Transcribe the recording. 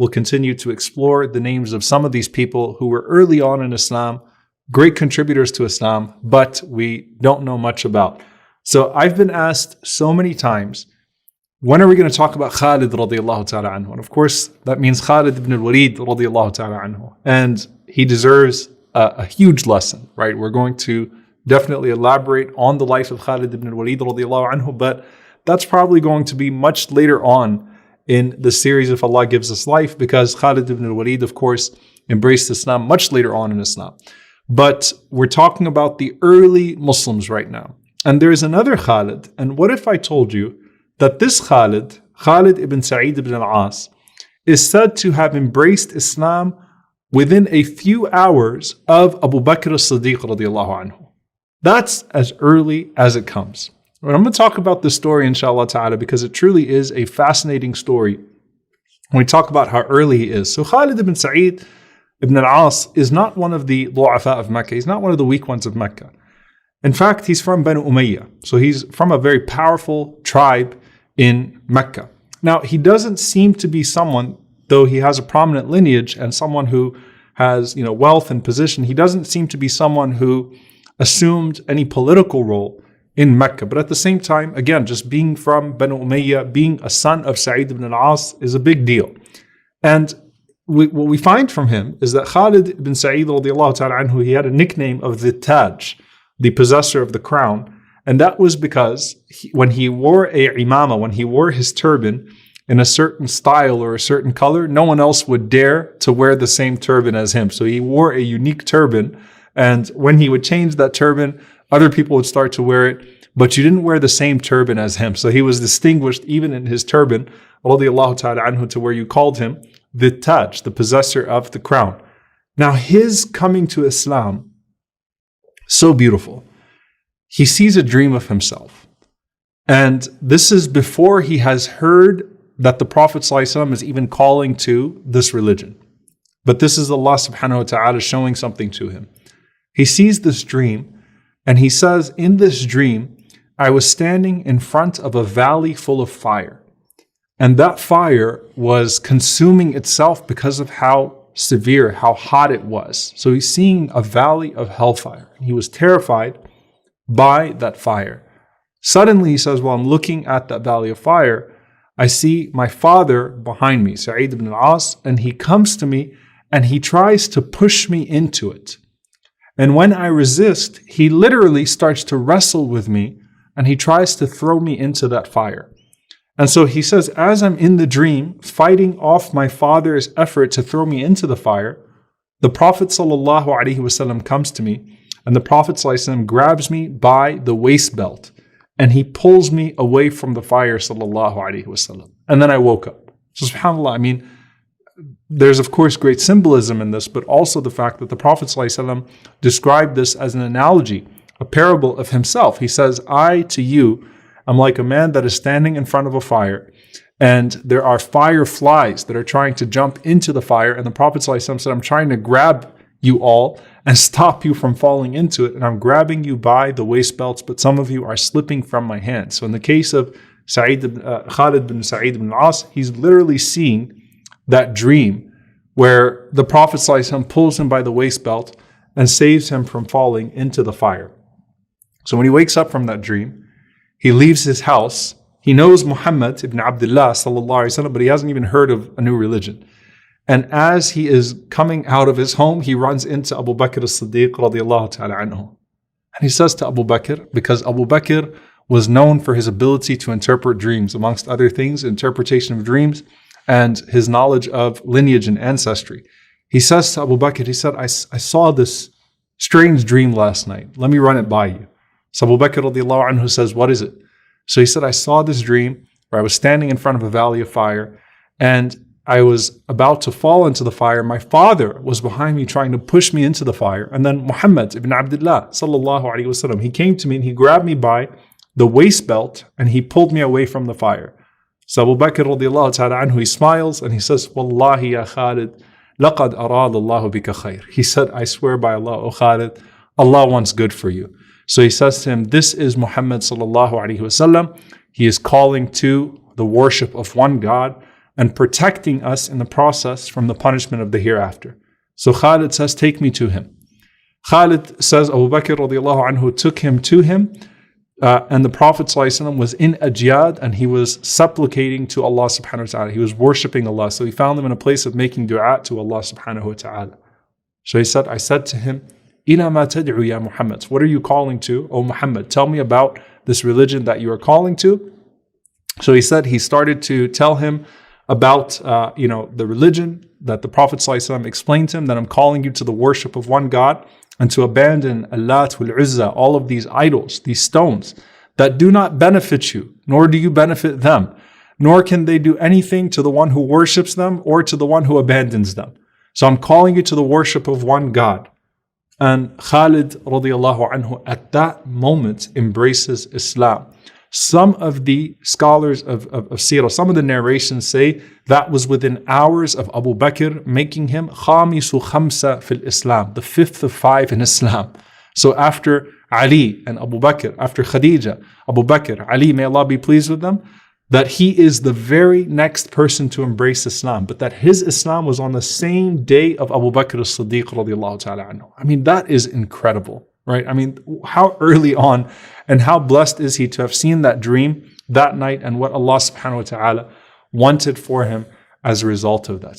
we'll continue to explore the names of some of these people who were early on in Islam, great contributors to Islam, but we don't know much about. So I've been asked so many times, when are we going to talk about Khalid radiallahu ta'ala anhu? And of course, that means Khalid ibn al-Walid radiallahu ta'ala anhu. And he deserves a huge lesson, right? We're going to definitely elaborate on the life of Khalid ibn al-Walid radiallahu anhu, but that's probably going to be much later on in the series if Allah gives us life, because Khalid ibn al-Walid, of course, embraced Islam much later on in Islam. But we're talking about the early Muslims right now. And there's another Khalid. And what if I told you that this Khalid, Khalid ibn Sa'id ibn al-As, is said to have embraced Islam within a few hours of Abu Bakr as-Siddiq radiallahu anhu. That's as early as it comes. And I'm going to talk about this story, inshallah ta'ala, because it truly is a fascinating story when we talk about how early he is. So Khalid ibn Sa'id ibn al-As is not one of the du'afa of Mecca. He's not one of the weak ones of Mecca. In fact, he's from Banu Umayyah. So he's from a very powerful tribe in Mecca. Now, he doesn't seem to be someone, though he has a prominent lineage and someone who has, wealth and position, he doesn't seem to be someone who assumed any political role in Mecca. But at the same time, again, just being from Banu Umayyah, being a son of Sa'id ibn al-As is a big deal. And what we find from him is that Khalid ibn Sa'id radiallahu ta'ala anhu, he had a nickname of the Taj, the possessor of the crown. And that was because when he wore a imama, when he wore his turban in a certain style or a certain color, no one else would dare to wear the same turban as him. So he wore a unique turban. And when he would change that turban, other people would start to wear it, but you didn't wear the same turban as him. So he was distinguished even in his turban, radiallahu ta'ala anhu, to where you called him the Taj, the possessor of the crown. Now his coming to Islam, so beautiful. He sees a dream of himself. And this is before he has heard that the Prophet ﷺ is even calling to this religion. But this is Allah subhanahu wa ta'ala showing something to him. He sees this dream, and he says, in this dream, I was standing in front of a valley full of fire. And that fire was consuming itself because of how severe, how hot it was. So he's seeing a valley of hellfire. He was terrified by that fire. Suddenly, he says, while I'm looking at that valley of fire, I see my father behind me, Sa'id ibn al-As, and he comes to me and he tries to push me into it. And when I resist, he literally starts to wrestle with me and he tries to throw me into that fire. And so he says, as I'm in the dream, fighting off my father's effort to throw me into the fire, the Prophet ﷺ comes to me, and the Prophet ﷺ grabs me by the waist belt, and he pulls me away from the fire, ﷺ. And then I woke up. So subhanAllah, there's of course great symbolism in this, but also the fact that the Prophet ﷺ described this as an analogy, a parable of himself. He says, I to you am like a man that is standing in front of a fire, and there are fireflies that are trying to jump into the fire, and the Prophet ﷺ said, I'm trying to grab you all and stop you from falling into it, and I'm grabbing you by the waist belts, but some of you are slipping from my hand. So in the case of Khalid bin Sa'id ibn al-As, he's literally seeing that dream where the Prophet ﷺ pulls him by the waist belt and saves him from falling into the fire. So when he wakes up from that dream, he leaves his house. He knows Muhammad ibn Abdullah sallallahu alaihi wasallam, but he hasn't even heard of a new religion. And as he is coming out of his home, he runs into Abu Bakr as-Siddiq radiallahu ta'ala anhu. And he says to Abu Bakr, because Abu Bakr was known for his ability to interpret dreams, amongst other things, interpretation of dreams, and his knowledge of lineage and ancestry. He says to Abu Bakr, he said, I saw this strange dream last night. Let me run it by you. So Abu Bakr radiallahu anhu says, what is it? So he said, I saw this dream where I was standing in front of a valley of fire, and I was about to fall into the fire. My father was behind me trying to push me into the fire. And then Muhammad ibn Abdullah sallallahu alaihi wasallam, he came to me and he grabbed me by the waist belt and he pulled me away from the fire. So Abu Bakr radiallahu ta'ala anhu, he smiles and he says, Wallahi ya Khalid, laqad arad Allahu bika khair. He said, I swear by Allah, O Khalid, Allah wants good for you. So he says to him, this is Muhammad sallallahu alaihi wasallam. He is calling to the worship of one God, and protecting us in the process from the punishment of the hereafter. So Khalid says, take me to him. Khalid says Abu Bakr radiallahu anhu took him to him, and the Prophet ﷺ was in a jihad, and he was supplicating to Allah subhanahu wa ta'ala. He was worshipping Allah. So he found him in a place of making dua to Allah subhanahu wa ta'ala. So he said, I said to him, Ila ma tad'u ya Muhammad. What are you calling to, O Muhammad? Tell me about this religion that you are calling to. So he said, he started to tell him about the religion that the Prophet ﷺ explained to him, that I'm calling you to the worship of one God and to abandon Allat wal Uzza, all of these idols, these stones that do not benefit you, nor do you benefit them, nor can they do anything to the one who worships them or to the one who abandons them. So I'm calling you to the worship of one God. And Khalid radiallahu anhu at that moment embraces Islam. Some of the scholars of Sirah, some of the narrations say that was within hours of Abu Bakr making him khamisu khamsa fil Islam, the fifth of five in Islam. So after Ali and Abu Bakr, after Khadija, Abu Bakr, Ali, may Allah be pleased with them, that he is the very next person to embrace Islam, but that his Islam was on the same day of Abu Bakr as-Siddiq radiallahu ta'ala anhu. I mean, that is incredible, right? I mean, how early on and how blessed is he to have seen that dream that night and what Allah subhanahu wa ta'ala wanted for him as a result of that.